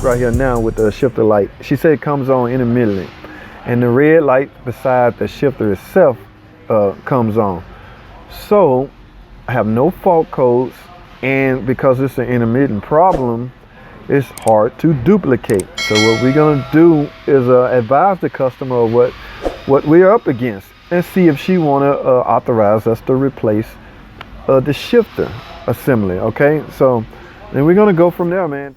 right here now with the shifter light. She said it comes on intermittently, and the red light beside the shifter itself comes on. So I have no fault codes, and because it's an intermittent problem, it's hard to duplicate. So what we're gonna do is advise the customer of what we're up against and see if she wanna authorize us to replace the shifter assembly. Okay, so then we're gonna go from there, man.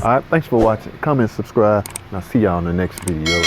All right, thanks for watching. Comment, subscribe, and I'll see y'all in the next video.